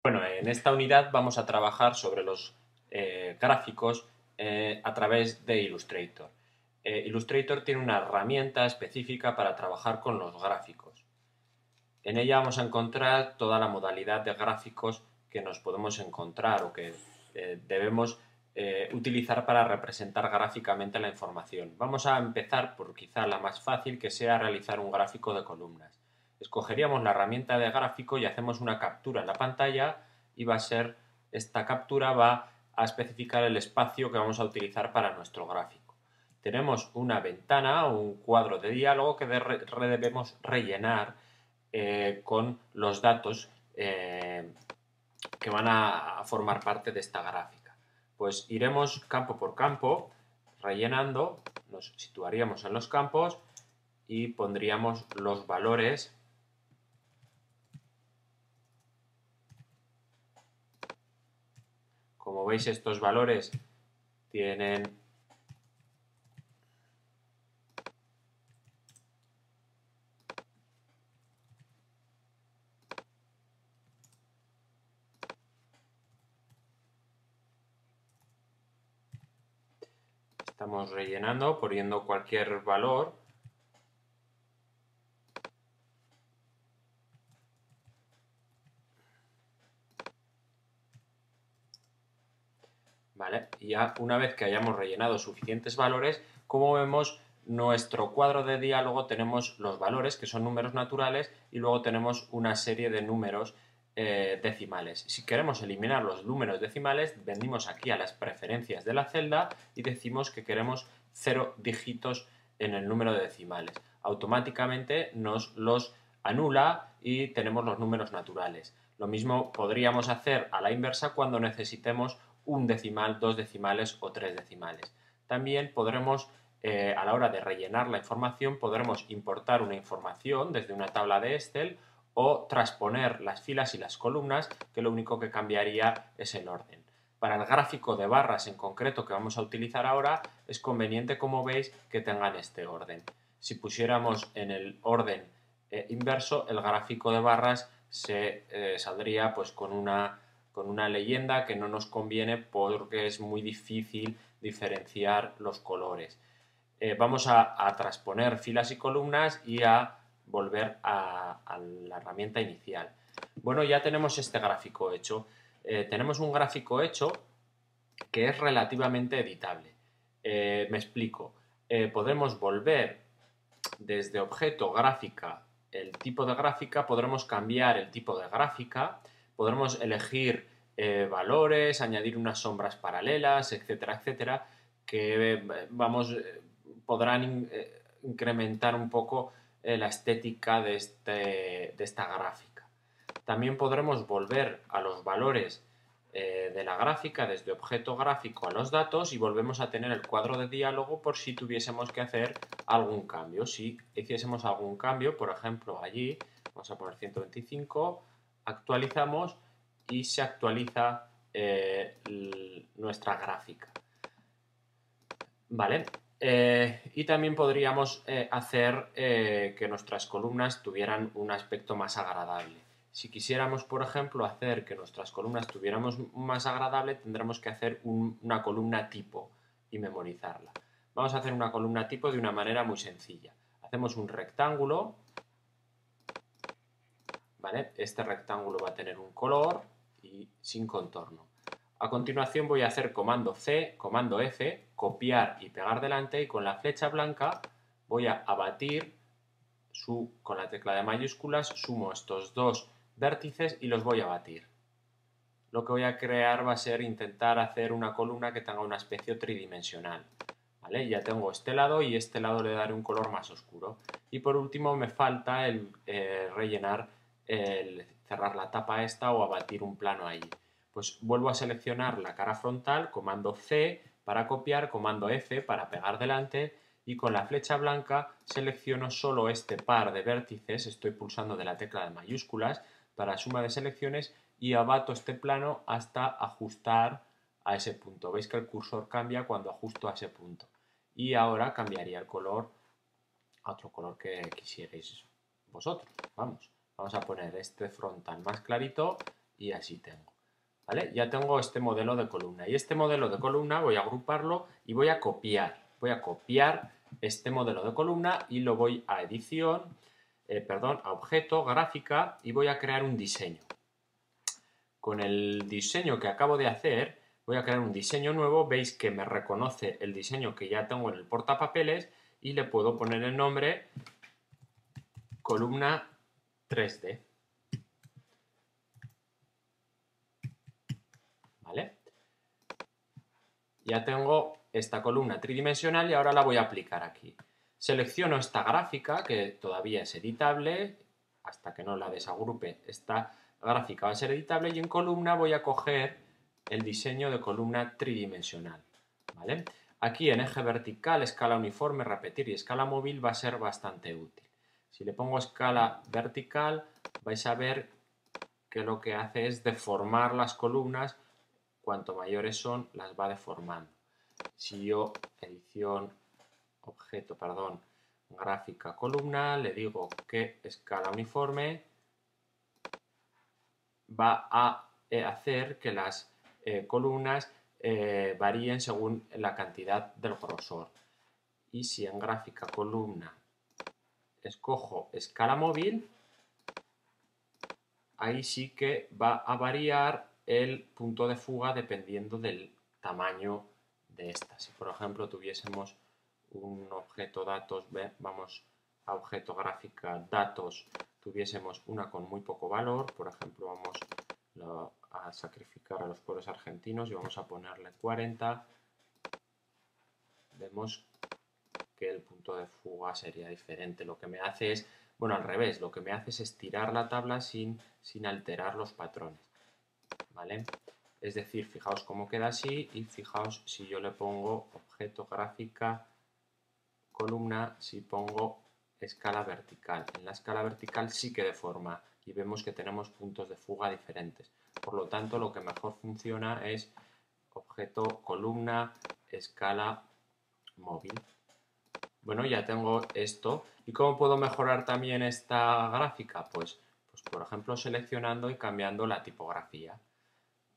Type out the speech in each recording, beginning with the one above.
Bueno, en esta unidad vamos a trabajar sobre los gráficos a través de Illustrator. Illustrator tiene una herramienta específica para trabajar con los gráficos. En ella vamos a encontrar toda la modalidad de gráficos que nos podemos encontrar o que debemos utilizar para representar gráficamente la información. Vamos a empezar por quizá la más fácil, que sea realizar un gráfico de columnas. Escogeríamos la herramienta de gráfico y hacemos una captura en la pantalla y esta captura va a especificar el espacio que vamos a utilizar para nuestro gráfico. Tenemos una ventana o un cuadro de diálogo que debemos rellenar con los datos que van a formar parte de esta gráfica. Pues iremos campo por campo rellenando, nos situaríamos en los campos y pondríamos los valores . Como veis, estos valores tienen estamos rellenando, poniendo cualquier valor. ¿Vale? Y ya una vez que hayamos rellenado suficientes valores, como vemos, nuestro cuadro de diálogo tenemos los valores, que son números naturales, y luego tenemos una serie de números decimales. Si queremos eliminar los números decimales, venimos aquí a las preferencias de la celda y decimos que queremos 0 dígitos en el número de decimales. Automáticamente nos los anula y tenemos los números naturales. Lo mismo podríamos hacer a la inversa cuando necesitemos un decimal, 2 decimales o 3 decimales. También podremos, a la hora de rellenar la información, podremos importar una información desde una tabla de Excel o transponer las filas y las columnas, que lo único que cambiaría es el orden. Para el gráfico de barras en concreto que vamos a utilizar ahora, es conveniente, como veis, que tengan este orden. Si pusiéramos en el orden inverso, el gráfico de barras saldría pues con una leyenda que no nos conviene porque es muy difícil diferenciar los colores. Vamos a transponer filas y columnas y a volver a la herramienta inicial. Bueno, ya tenemos este gráfico hecho. Tenemos un gráfico hecho que es relativamente editable. Me explico. Podemos volver desde objeto, gráfica, el tipo de gráfica, podremos cambiar el tipo de gráfica, podremos elegir valores, añadir unas sombras paralelas, etcétera, etcétera, que podrán incrementar un poco la estética de esta gráfica. También podremos volver a los valores de la gráfica desde objeto gráfico a los datos y volvemos a tener el cuadro de diálogo por si tuviésemos que hacer algún cambio. Si hiciésemos algún cambio, por ejemplo, allí, vamos a poner 125, actualizamos y se actualiza nuestra gráfica. ¿Vale? Y también podríamos hacer que nuestras columnas tuvieran un aspecto más agradable. Si quisiéramos, por ejemplo, hacer que nuestras columnas tuviéramos más agradable, tendremos que hacer una columna tipo y memorizarla. Vamos a hacer una columna tipo de una manera muy sencilla. Hacemos un rectángulo, ¿vale? Este rectángulo va a tener un color y sin contorno. A continuación voy a hacer comando C, comando F, copiar y pegar delante, y con la flecha blanca voy a abatir, con la tecla de mayúsculas, sumo estos dos vértices y los voy a abatir. Lo que voy a crear va a ser intentar hacer una columna que tenga un aspecto tridimensional. ¿Vale? Ya tengo este lado y este lado le daré un color más oscuro. Y por último me falta el rellenar, cerrar la tapa esta o abatir un plano allí. Pues vuelvo a seleccionar la cara frontal, comando C para copiar, comando F para pegar delante, y con la flecha blanca selecciono solo este par de vértices, estoy pulsando de la tecla de mayúsculas para suma de selecciones, y abato este plano hasta ajustar a ese punto. Veis que el cursor cambia cuando ajusto a ese punto. Y ahora cambiaría el color a otro color que quisierais vosotros. Vamos a poner este frontal más clarito y así tengo. ¿Vale? Ya tengo este modelo de columna. Y este modelo de columna voy a agruparlo y voy a copiar. Voy a copiar este modelo de columna y lo voy a edición, a objeto, gráfica, y voy a crear un diseño. Con el diseño que acabo de hacer, voy a crear un diseño nuevo. Veis que me reconoce el diseño que ya tengo en el portapapeles y le puedo poner el nombre columna 3D. ¿Vale? Ya tengo esta columna tridimensional y ahora la voy a aplicar aquí. Selecciono esta gráfica, que todavía es editable, hasta que no la desagrupe, esta gráfica va a ser editable, y en columna voy a coger el diseño de columna tridimensional. ¿Vale? Aquí en eje vertical, escala uniforme, repetir y escala móvil va a ser bastante útil. Si le pongo escala vertical, vais a ver que lo que hace es deformar las columnas. Cuanto mayores son, las va deformando. Si yo, edición, objeto, gráfica, columna, le digo que escala uniforme, va a hacer que las columnas varíen según la cantidad del grosor. Y si en gráfica, columna, escojo escala móvil, ahí sí que va a variar el punto de fuga dependiendo del tamaño de esta. Si por ejemplo tuviésemos un objeto datos, vamos a objeto gráfica datos, tuviésemos una con muy poco valor, por ejemplo vamos a sacrificar a los pueblos argentinos y vamos a ponerle 40, vemos que el punto de fuga sería diferente. Lo que me hace es, bueno, al revés, lo que me hace es estirar la tabla sin alterar los patrones. ¿Vale? Es decir, fijaos cómo queda así y fijaos si yo le pongo objeto gráfica, columna, si pongo escala vertical. En la escala vertical sí que deforma y vemos que tenemos puntos de fuga diferentes. Por lo tanto, lo que mejor funciona es objeto, columna, escala móvil. Bueno, ya tengo esto. ¿Y cómo puedo mejorar también esta gráfica? Pues por ejemplo, seleccionando y cambiando la tipografía.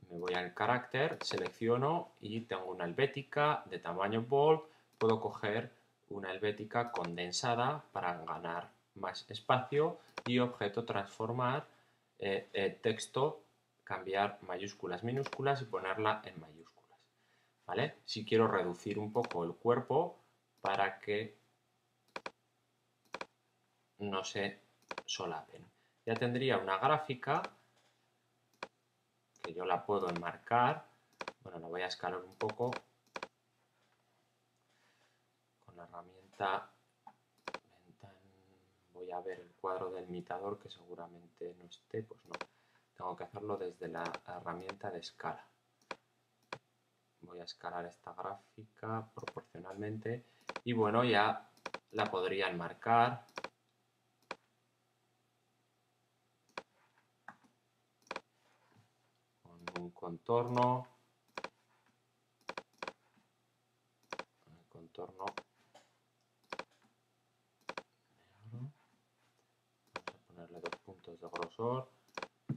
Me voy al carácter, selecciono y tengo una helvética de tamaño bold. Puedo coger una helvética condensada para ganar más espacio y objeto transformar, texto, cambiar mayúsculas, minúsculas y ponerla en mayúsculas. ¿Vale? Si quiero reducir un poco el cuerpo para que no se solapen. Ya tendría una gráfica que yo la puedo enmarcar. Bueno, la voy a escalar un poco con la herramienta. Voy a ver el cuadro del imitador que seguramente no esté, pues no. Tengo que hacerlo desde la herramienta de escala. Voy a escalar esta gráfica proporcionalmente y bueno, ya la podría enmarcar. Con un contorno. Vamos a ponerle 2 puntos de grosor.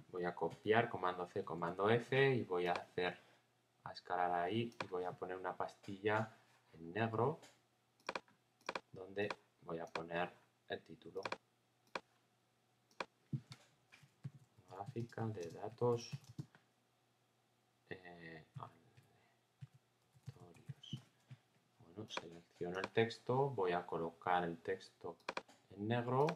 Voy a copiar, comando C, comando F y voy a escalar ahí y voy a poner una pastilla en negro donde voy a poner el título. Gráfica de datos aleatorios. Bueno, selecciono el texto, voy a colocar el texto en negro.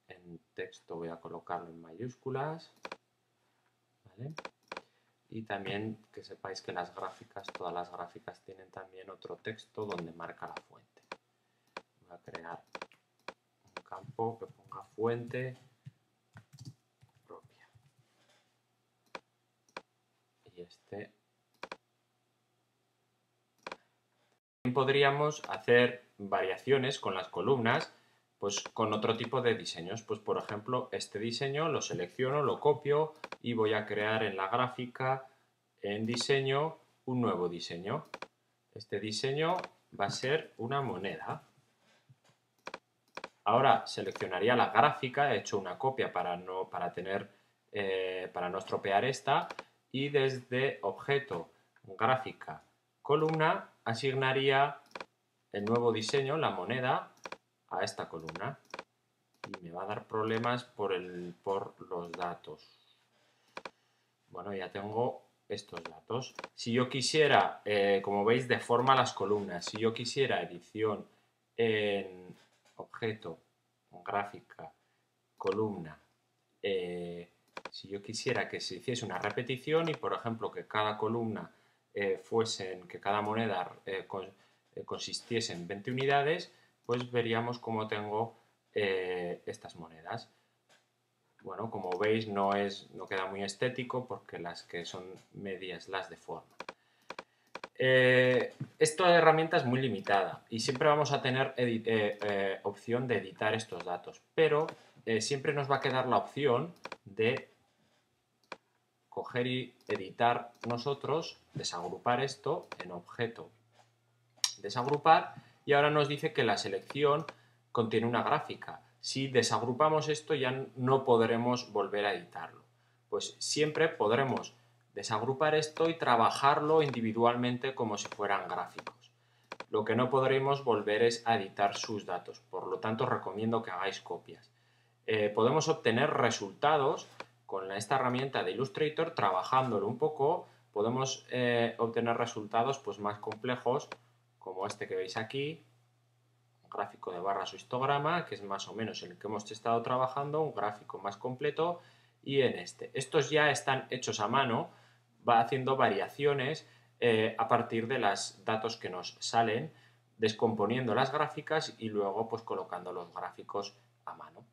En texto voy a colocarlo en mayúsculas. ¿Vale? Y también que sepáis que las gráficas, todas las gráficas tienen también otro texto donde marca la fuente. Voy a crear un campo que ponga fuente propia. Y este. Podríamos hacer variaciones con las columnas, pues con otro tipo de diseños. Pues por ejemplo, este diseño lo selecciono, lo copio y voy a crear en la gráfica, en diseño, un nuevo diseño. Este diseño va a ser una moneda. Ahora seleccionaría la gráfica, he hecho una copia para no estropear esta, y desde objeto, gráfica, columna, asignaría el nuevo diseño, la moneda, a esta columna. Y me va a dar problemas por los datos. Bueno, ya tengo estos datos. Si yo quisiera, como veis, deforma las columnas. Si yo quisiera edición en objeto, gráfica, columna, si yo quisiera que se hiciese una repetición y, por ejemplo, que cada columna que cada moneda consistiese en 20 unidades, pues veríamos cómo tengo estas monedas. Bueno, como veis no queda muy estético porque las que son medias las deforman. Esta herramienta es muy limitada y siempre vamos a tener opción de editar estos datos, pero siempre nos va a quedar la opción de coger y editar nosotros, desagrupar esto en objeto, desagrupar, y ahora nos dice que la selección contiene una gráfica. Si desagrupamos esto ya no podremos volver a editarlo. Pues siempre podremos desagrupar esto y trabajarlo individualmente como si fueran gráficos. Lo que no podremos volver es a editar sus datos, por lo tanto recomiendo que hagáis copias. Podemos obtener resultados con esta herramienta de Illustrator, trabajándolo un poco, podemos obtener resultados pues, más complejos, como este que veis aquí, un gráfico de barras o histograma, que es más o menos el que hemos estado trabajando, un gráfico más completo, y en este. Estos ya están hechos a mano, va haciendo variaciones a partir de los datos que nos salen, descomponiendo las gráficas y luego pues colocando los gráficos a mano.